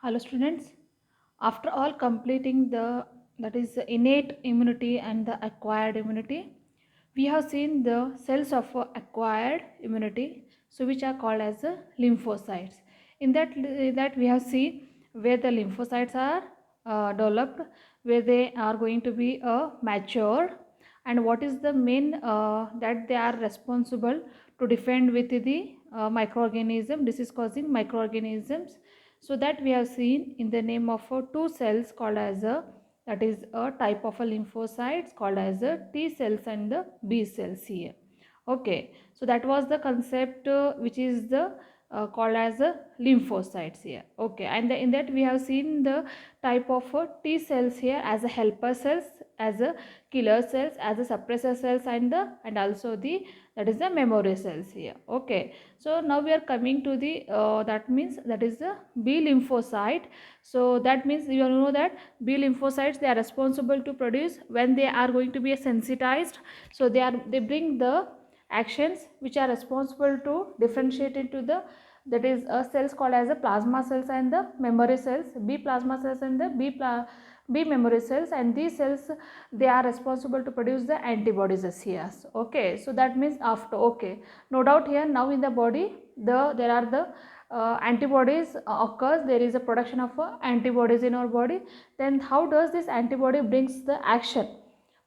Hello students. After all completing the that is the innate immunity and the acquired immunity, we have seen the cells of acquired immunity, so which are called as the lymphocytes. In that we have seen where the lymphocytes are developed, where they are going to be mature, and what is the main that they are responsible to defend with the microorganism, disease causing microorganisms. So that we have seen in the name of two cells called as a, that is a type of a lymphocytes called as a T cells and the B cells here. Okay, so that was the concept which is the called as a lymphocytes here. Okay, and in that we have seen the type of T cells here as a helper cells, as a killer cells, as a suppressor cells, and also the that is the memory cells here. Okay, so now we are coming to the that means that is the B lymphocyte. So that means you know that B lymphocytes, they are responsible to produce when they are going to be sensitized. So they bring the actions which are responsible to differentiate into the that is cells called as the plasma cells and the memory cells, B plasma cells and the B memory cells, and these cells, they are responsible to produce the antibodies as here. Okay, so that means after, okay, no doubt here now in the body there are the antibodies occurs, there is a production of antibodies in our body. Then how does this antibody brings the action?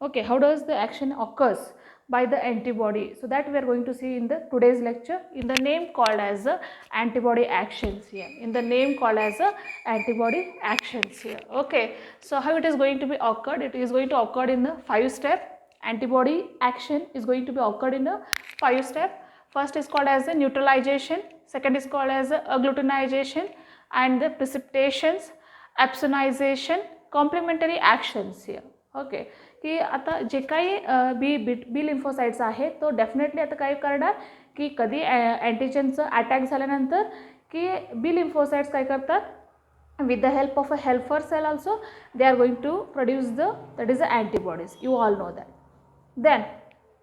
Okay, how does the action occurs by the antibody? So that we are going to see in the today's lecture in the name called as antibody actions here, in the name called as antibody actions here. Okay, so how it is going to be occurred? It is going to occur in the 5-step. Antibody action is going to be occurred in the 5-step. First is called as the neutralization, second is called as agglutination, and the precipitations, opsonisation, complementary actions here. Okay, की आता जे काही बी lymphocytes आहे तो definitely आता काय करणार की कधी अँटीजनचं अटॅक झाल्यानंतर की बी लिम्फोसाइट्स काय करतात with the help of a helper cell also they are going to produce the that is the antibodies. You all know that. Then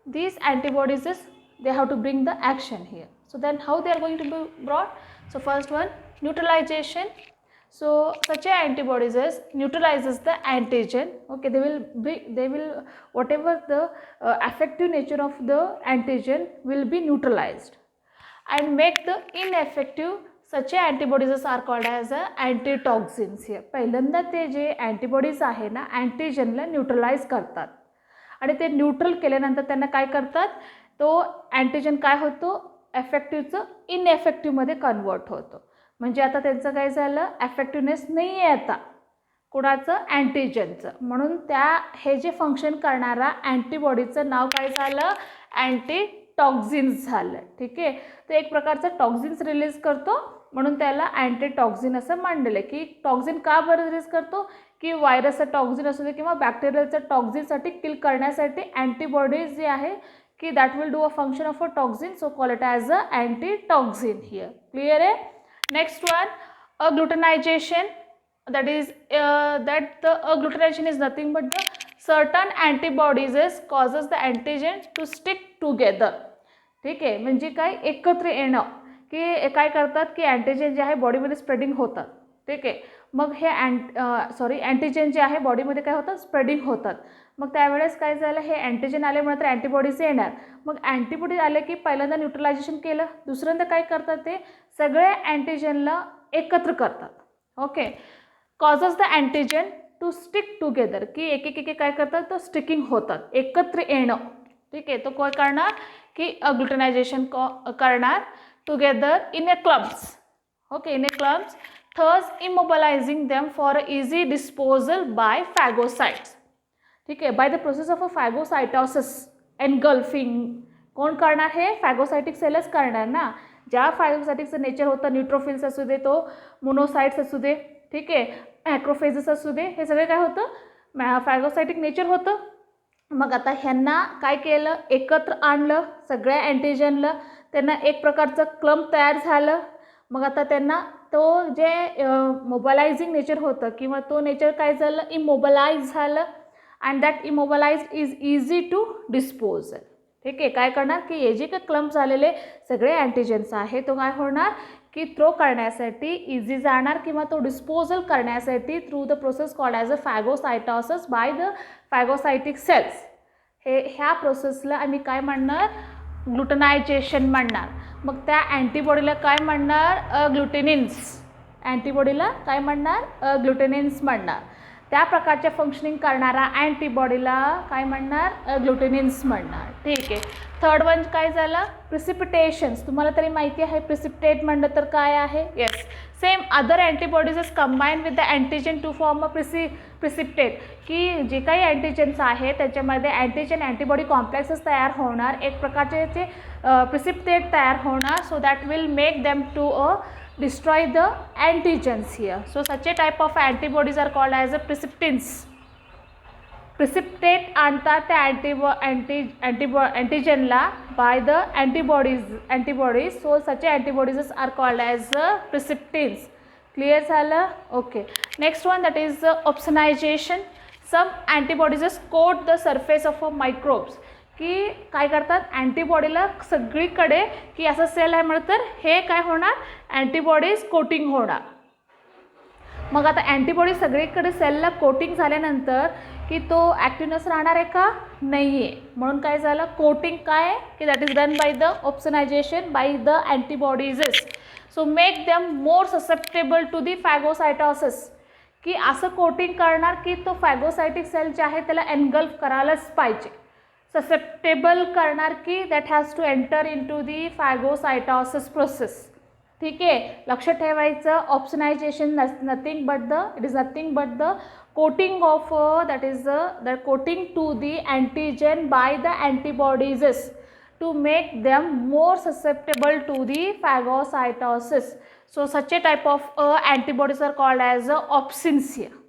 these antibodies is they have to bring the action here. So then how they are going to be brought? So first one, neutralization. So such a antibodies is neutralizes the antigen. Okay, they will whatever the effective nature of the antigen will be neutralized and make the ineffective such antibodies are called as antitoxins here. पहिल्यांदा ते जे antibodies आहे ना antigenला neutralise करतात आणि ते neutral केल्यानंतर त्यांना काय करतात, तो अँटीजन काय होतो एफेक्टिव्हचं इनएफेक्टिव्हमध्ये कन्वर्ट होतो. म्हणजे आता त्यांचं काय झालं, एफेक्टिव्हनेस नाही आहे आता कोणाचं, अँटीजनचं. म्हणून त्या हे जे फंक्शन करणारा अँटीबॉडीचं नाव काय झालं, अँटीटॉक्झिन्स झालं. ठीक आहे, तर एक प्रकारचं टॉक्झिन्स रिलीज करतो म्हणून त्याला अँटीटॉक्झिन असं मानलेलं आहे. की टॉक्झिन का बरं रिलीज करतो, की व्हायरसचं टॉक्झिन असू दे किंवा बॅक्टेरियलचं टॉक्झिनसाठी किल करण्यासाठी अँटीबॉडीज जे आहे की that will do a function of a toxin, so call it as a antitoxin here. Clear आहे. Next one, agglutination. That is that the agglutination is nothing but the certain antibodies causes the antigen to stick together. ठीक आहे, म्हणजे काय एकत्र येणं, की काय करतात की अँटीजन जे आहे बॉडीमध्ये स्प्रेडिंग होतात. ठीक आहे, मग हे अँटीजन जे आहे बॉडीमध्ये काय होतं, स्प्रेडिंग होतात. मग त्यावेळेस काय झालं, हे अँटीजन आल्यामुळे तर अँटीबॉडीज येणार. मग अँटीबॉडी आले की पहिल्यांदा न्यूट्रलायझेशन केलं, दुसऱ्यांदा काय करतात ते सगळे अँटीजनला एकत्र करतात. Okay, causes the antigen to stick together, की एक एक एक काय करतात तर स्टिकिंग होतात, एकत्र येणं. ठीक आहे, तो काय करणार की अग्लुटिनायझेशन करणार together in A clumps. Okay, in A clumps, thus immobilizing them for easy disposal by phagocytes. ठीक आहे, by the process of a phagocytosis engulfing. कोण करणार, हे फॅगोसायटिक सेलच करणार ना. ज्या फॅगोसायटिकचं नेचर होतं, न्यूट्रोफिल्स असू दे, तो मोनोसाइट्स असू दे, ठीक आहे, मॅक्रोफेजेस असू दे, हे सगळे काय होतं फॅगोसायटिक नेचर होतं. मग आता ह्यांना काय केलं, एकत्र आणलं सगळ्या अँटीजनला, त्यांना एक प्रकारचं क्लम्प तयार झालं. मग आता त्यांना तो जे मोबालायझिंग नेचर होतं किंवा तो नेचर काय झालं, इमोबलाइज झालं. And that immobilised is easy to disposal. ठीक आहे, काय करणार की हे जे काही क्लम्प झालेले सगळे अँटीजन्स आहे तो काय होणार की थ्रो करण्यासाठी इझी जाणार किंवा तो डिस्पोजल करण्यासाठी through the process called as a phagocytosis by the phagocytic cells. ह्या प्रोसेसला आम्ही काय म्हणणार, ग्लुटनायझेशन म्हणणार. मग त्या अँटीबॉडीला काय म्हणणार, ग्लुटेनिन्स. अँटीबॉडीला काय म्हणणार, ग्लुटेनिन्स म्हणणार. त्या प्रकारचे फंक्शनिंग करणारा अँटीबॉडीला काय म्हणणार, ग्लुटेनिन्स म्हणणार. ठीक आहे. थर्ड वन काय झालं, प्रिसिपिटेशन्स. तुम्हाला तरी माहिती आहे प्रिसिपिटेट म्हणलं तर काय आहे. Yes, same other antibodies is combine with the antigen to form a precipitate. की जे काही अँटीजन्स आहे त्याच्यामध्ये अँटीजन अँटीबॉडी कॉम्प्लेक्सेस तयार होणार, एक प्रकारचे ते प्रिसिपिटेट तयार होणार. So that will make them to destroy the antigens here. So such a type of antibodies are called as a precipitants. Precipitate आणतात त्या antigenला by the antibodies. So such antibodies are called as precipitants. Clear झालं. Okay. Next one, that is opsonization. Some antibodies coat the surface of microbes. की काय करतात, अँटीबॉडीला सगळीकडे की असं sale आहे म्हणत तर हे काय होणार, अँटीबॉडीज कोटिंग होणार. मग आता अँटीबॉडी सगळीकडे सेलला कोटिंग झाल्यानंतर की तो ॲक्टिव्हनेस राहणार आहे का, नाही आहे. म्हणून काय झालं, कोटिंग काय आहे की that is done by the opsonization by the antibodies. So make them more susceptible to the phagocytosis. की असं कोटिंग करणार की तो फॅगोसायटिक सेल जे आहे त्याला एनगल्फ करायलाच पाहिजे. ससेप्टेबल करणार की that has to enter into the phagocytosis process. ठीक आहे, लक्ष ठेवायचं. Opsonization nothing but the it is nothing but the coating of that is the coating to the antigen by the antibodies to make them more susceptible to the phagocytosis. So such a type of antibodies are called as opsonins here.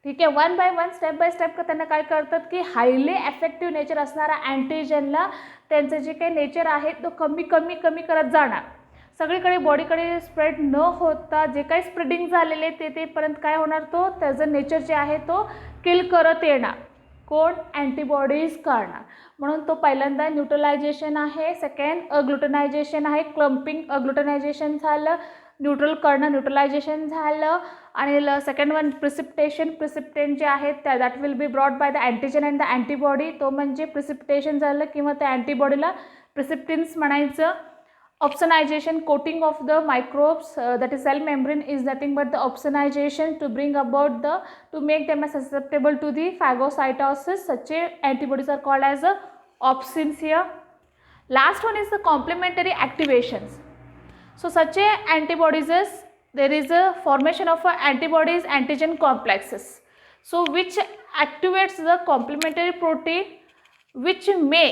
ठीक आहे, one by one step by step त्यांना काय करतात की highly एफेक्टिव्ह nature असणारा अँटीजनला त्यांचं जे काही नेचर आहे तो कमी कमी कमी करत जाणार. सगळीकडे बॉडीकडे स्प्रेड न होता जे काही स्प्रेडिंग झालेले तेपर्यंत काय होणार, तो त्याचं नेचर जे आहे तो किल करत येणार. कोण, अँटीबॉडीज करणार. म्हणून तो पहिल्यांदा न्यूट्रलायझेशन आहे, सेकंड ग्लुटनायझेशन आहे, क्लम्पिंग ग्लुटनायझेशन झालं, न्यूट्रल करणं न्यूट्रलायझेशन झालं. आणि सेकंड वन प्रिसिपिटेंट जे आहेत त्या that will be brought by the antigen and the antibody. तो म्हणजे प्रिसिपिटेशन झालं किंवा त्या अँटीबॉडीला प्रिसिपिटन्स म्हणायचं. Opsonization, coating of the microbes that is cell membrane is nothing but the opsonization to bring about the to make them susceptible to the phagocytosis. Such antibodies are called as opsins here. Last one is the complementary activations. So such antibodies is there is a formation of antibodies antigen complexes. So which activates the complementary protein which may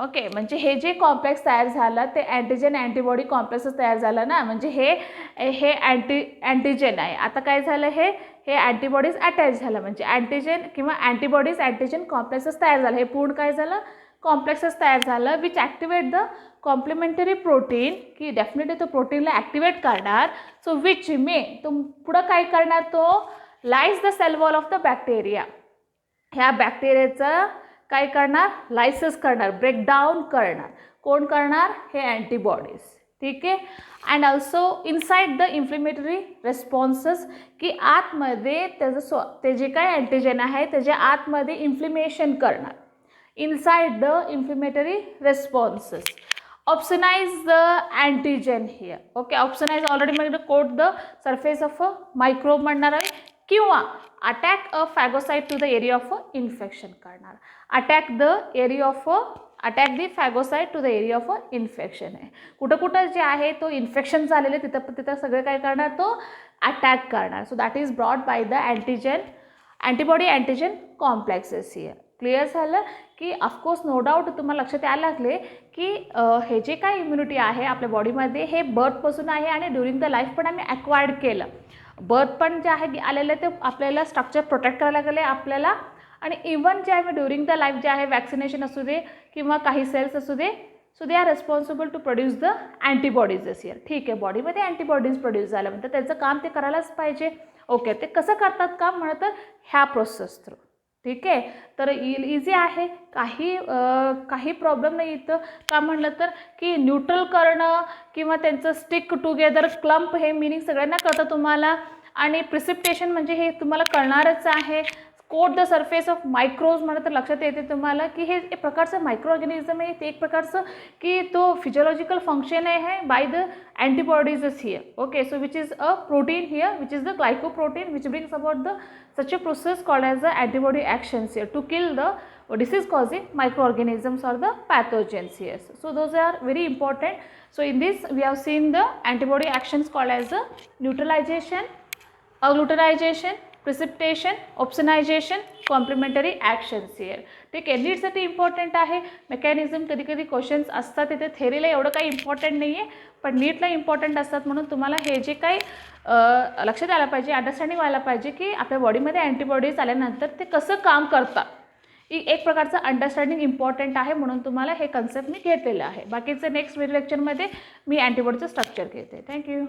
okay. म्हणजे हे जे complex तयार झालं ते antigen antibody कॉम्प्लेक्सच तयार झालं ना. म्हणजे हे अँटीजन आहे. आता काय झालं, हे अँटीबॉडीज अटॅच झालं म्हणजे अँटीजन किंवा अँटीबॉडीज अँटीजन कॉम्प्लेक्सच तयार झालं. हे पूर्ण काय झालं, कॉम्प्लेक्सच तयार झालं. Which activate the complementary protein की डेफिनेटली तो प्रोटीनला ॲक्टिवेट करणार. सो विच मे तो पुढं काय करणार, तो lyse the cell wall of the bacteria. ह्या बॅक्टेरियाचं काय करणार, लायसिस करणार, ब्रेकडाऊन करणार. कोण करणार, हे अँटीबॉडीज. ठीक आहे. And also inside the inflammatory responses की आतमध्ये त्याचं ते जे काय अँटीजन आहे त्याच्या आतमध्ये इन्फ्लेमेशन करणार. Inside the inflammatory responses. Opsonize the antigen here. Okay. Opsonize already म्हणजे coat the surface of a microbe म्हणणार आहे किंवा attack a phagocyte to the area of infection करणार. Attack the phagocyte to the area of infection आहे. कुठं कुठं जे आहे तो इन्फेक्शन झालेले तिथं सगळं काय करणार, तो अटॅक करणार. So that is brought by the antibody antigen complexes here. Clear झालं की ऑफकोर्स नो डाऊट तुम्हाला लक्षात यायला लागले की हे जे काय इम्युनिटी आहे आपल्या बॉडीमध्ये हे बर्थपासून आहे आणि ड्युरिंग द लाईफ पण आम्ही ॲक्वायर्ड केलं. बर्थ पण जे आहे आलेलं ते आपल्याला स्ट्रक्चर प्रोटेक्ट करायला लागले आपल्याला. आणि इवन जे आहे ड्युरिंग द लाईफ जे आहे वॅक्सिनेशन असू दे किंवा काही सेल्स असू दे, so they are responsible to produce the antibodies here. ठीक आहे, बॉडीमध्ये अँटीबॉडीज प्रोड्यूस झालं म्हणतात त्याचं काम ते करायलाच पाहिजे. ओके. ते कसं करतात काम म्हणत तर ह्या प्रोसेस थ्रू. ठीक आहे. तर इझी आहे, काही प्रॉब्लेम नाही इथं. का म्हणलं तर की न्यूट्रल करणं किंवा त्यांचं स्टिक टुगेदर, क्लम्प हे मिनिंग सगळ्यांना कळतं तुम्हाला. आणि प्रिसिपिटेशन म्हणजे हे तुम्हाला कळणारच आहे. कोट द सरफेस ऑफ मायक्रोज म्हणलं तर लक्षात येते तुम्हाला की हे एक प्रकारचं मायक्रो ऑर्गॅनिझम आहे. ते एक प्रकारचं की तो फिजियोलॉजिकल फंक्शन आहे by the antibodies here. Okay, so which is a protein here, which is the glycoprotein, which brings about the such a process called as the antibody actions here to kill the disease causing microorganisms or the pathogens here. So those are very important. So in this we have seen the antibody actions called as the neutralization, agglutination, precipitation, opsonization, complementary actions here. ठीक आहे. नीटसाठी important आहे. Mechanism कधी कधी questions असतात तिथे, थेरीला एवढं काही important नाही आहे पण नीटला इम्पॉर्टंट असतात. म्हणून तुम्हाला हे जे काही लक्षात आलं पाहिजे, अंडरस्टँडिंग व्हायला पाहिजे की आपल्या बॉडीमध्ये अँटीबॉडीज आल्यानंतर ते कसं काम करतात. एक प्रकारचं अंडरस्टँडिंग इम्पॉर्टंट आहे म्हणून तुम्हाला हे कन्सेप्ट मी घेतलेलं आहे. बाकीचं नेक्स्ट व्हिडिओ लेक्चरमध्ये मी अँटीबॉडीचं स्ट्रक्चर घेते. थँक्यू.